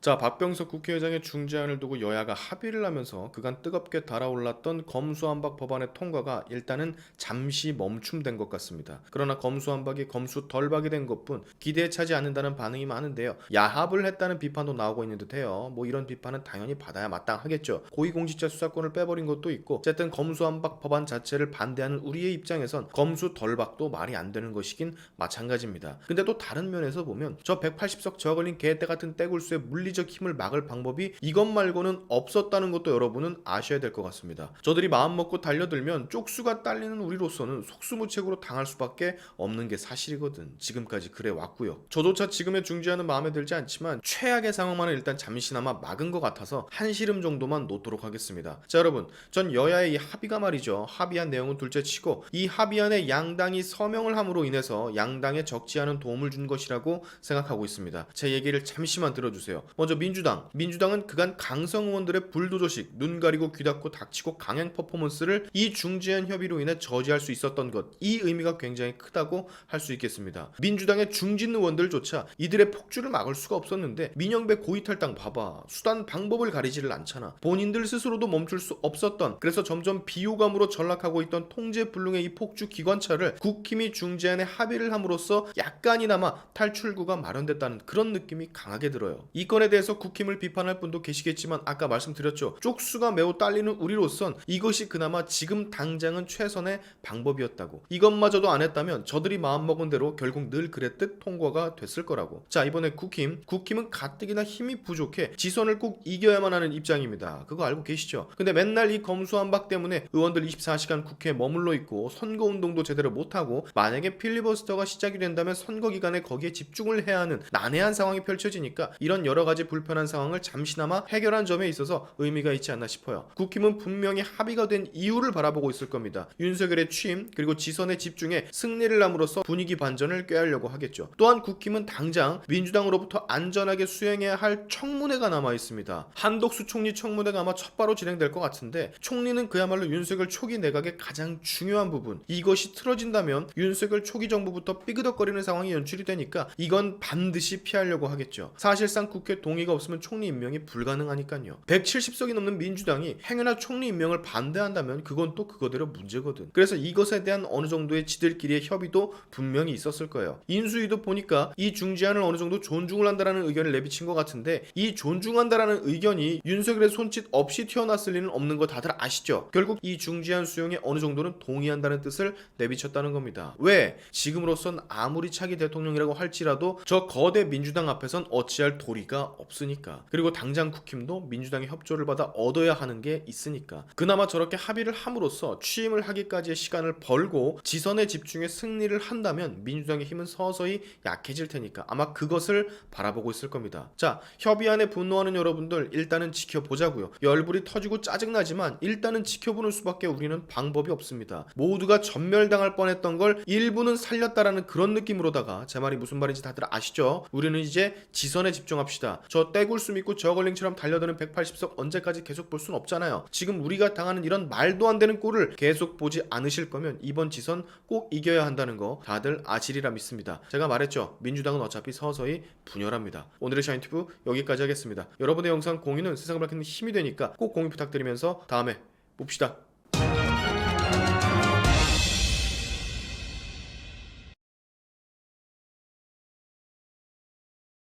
자, 박병석 국회의장의 중재안을 두고 여야가 합의를 하면서 그간 뜨겁게 달아올랐던 검수완박 법안의 통과가 일단은 잠시 멈춤된 것 같습니다. 그러나 검수완박이 검수덜박이 된 것뿐 기대에 차지 않는다는 반응이 많은데요. 야합을 했다는 비판도 나오고 있는 듯해요. 뭐 이런 비판은 당연히 받아야 마땅하겠죠. 고위공직자 수사권을 빼버린 것도 있고 어쨌든 검수완박 법안 자체를 반대하는 우리의 입장에선 검수덜박도 말이 안 되는 것이긴 마찬가지입니다. 근데 또 다른 면에서 보면 저 180석 저걸린 개떼 같은 떼굴수의 물리적 힘을 막을 방법이 이것 말고는 없었다는 것도 여러분은 아셔야 될 것 같습니다. 저들이 마음먹고 달려들면 쪽수가 딸리는 우리로서는 속수무책으로 당할 수밖에 없는 게 사실이거든. 지금까지 그래 왔고요. 저조차 지금의 중재안은 마음에 들지 않지만 최악의 상황만은 일단 잠시나마 막은 것 같아서 한시름 정도만 놓도록 하겠습니다. 자, 여러분, 전 여야의 이 합의가 말이죠. 합의한 내용은 둘째치고 이 합의안에 양당이 서명을 함으로 인해서 양당에 적지 않은 도움을 준 것이라고 생각하고 있습니다. 제 얘기를 잠시만 들어주세요. 먼저 민주당은 그간 강성 의원들의 불도저식, 눈 가리고 귀 닫고 닥치고 강행 퍼포먼스를 이 중재안 협의로 인해 저지할 수 있었던 것, 이 의미가 굉장히 크다고 할 수 있겠습니다. 민주당의 중진 의원들조차 이들의 폭주를 막을 수가 없었는데 민영배 고이탈당 봐봐. 수단 방법을 가리지를 않잖아. 본인들 스스로도 멈출 수 없었던, 그래서 점점 비호감으로 전락하고 있던 통제불능의 이 폭주 기관차를 국힘이 중재안에 합의를 함으로써 약간이나마 탈출구가 마련됐다는 그런 느낌이 강하게 들어요. 이 건에 대해서 국힘을 비판할 분도 계시겠지만 아까 말씀드렸죠. 쪽수가 매우 딸리는 우리로선 이것이 그나마 지금 당장은 최선의 방법이었다고. 이것마저도 안 했다면 저들이 마음먹은 대로 결국 늘 그랬듯 통과가 됐을 거라고. 자, 이번에 국힘은 가뜩이나 힘이 부족해 지선을 꼭 이겨야만 하는 입장입니다. 그거 알고 계시죠? 근데 맨날 이 검수완박 때문에 의원들 24시간 국회에 머물러 있고 선거운동도 제대로 못하고 만약에 필리버스터가 시작이 된다면 선거 기간에 거기에 집중을 해야 하는 난해한 상황이 펼쳐지니까 이런 여러 가지 불편한 상황을 잠시나마 해결한 점에 있어서 의미가 있지 않나 싶어요. 국힘은 분명히 합의가 된 이유를 바라보고 있을 겁니다. 윤석열의 취임 그리고 지선에 집중해 승리를 함으로써 분위기 반전을 꾀하려고 하겠죠. 또한 국힘은 당장 민주당으로부터 안전하게 수행해야 할 청문회가 남아 있습니다. 한덕수 총리 청문회가 아마 첫바로 진행될 것 같은데 총리는 그야말로 윤석열 초기 내각의 가장 중요한 부분, 이것이 틀어진다면 윤석열 초기 정부부터 삐그덕거리는 상황이 연출이 되니까 이건 반드시 피하려고 하겠죠. 사실상 국회 동의가 없으면 총리 임명이 불가능하니까요. 170석이 넘는 민주당이 행여나 총리 임명을 반대한다면 그건 또 그거대로 문제거든. 그래서 이것에 대한 어느 정도의 지들끼리의 협의도 분명히 있었을 거예요. 인수위도 보니까 이 중재안을 어느 정도 존중을 한다라는 의견을 내비친 것 같은데 이 존중한다라는 의견이 윤석열의 손짓 없이 튀어났을 리는 없는 거 다들 아시죠? 결국 이 중재안 수용에 어느 정도는 동의한다는 뜻을 내비쳤다는 겁니다. 왜? 지금으로선 아무리 차기 대통령이라고 할지라도 저 거대 민주당 앞에선 어찌할 도리가 없으니까. 그리고 당장 국힘도 민주당의 협조를 받아 얻어야 하는 게 있으니까. 그나마 저렇게 합의를 함으로써 취임을 하기까지의 시간을 벌고 지선에 집중해 승리를 한다면 민주당의 힘은 서서히 약해질 테니까 아마 그것을 바라보고 있을 겁니다. 자, 협의안에 분노하는 여러분들 일단은 지켜보자고요. 열불이 터지고 짜증나지만 일단은 지켜보는 수밖에 우리는 방법이 없습니다. 모두가 전멸당할 뻔했던 걸 일부는 살렸다라는 그런 느낌으로다가, 제 말이 무슨 말인지 다들 아시죠? 우리는 이제 지선에 집중합시다. 저 떼굴수 믿고 저걸링처럼 달려드는 180석 언제까지 계속 볼 순 없잖아요. 지금 우리가 당하는 이런 말도 안 되는 꼴을 계속 보지 않으실 거면 이번 지선 꼭 이겨야 한다는 거 다들 아시리라 믿습니다. 제가 말했죠. 민주당은 어차피 서서히 분열합니다. 오늘의 샤인튜브 여기까지 하겠습니다. 여러분의 영상 공유는 세상을 밝히는 힘이 되니까 꼭 공유 부탁드리면서 다음에 봅시다.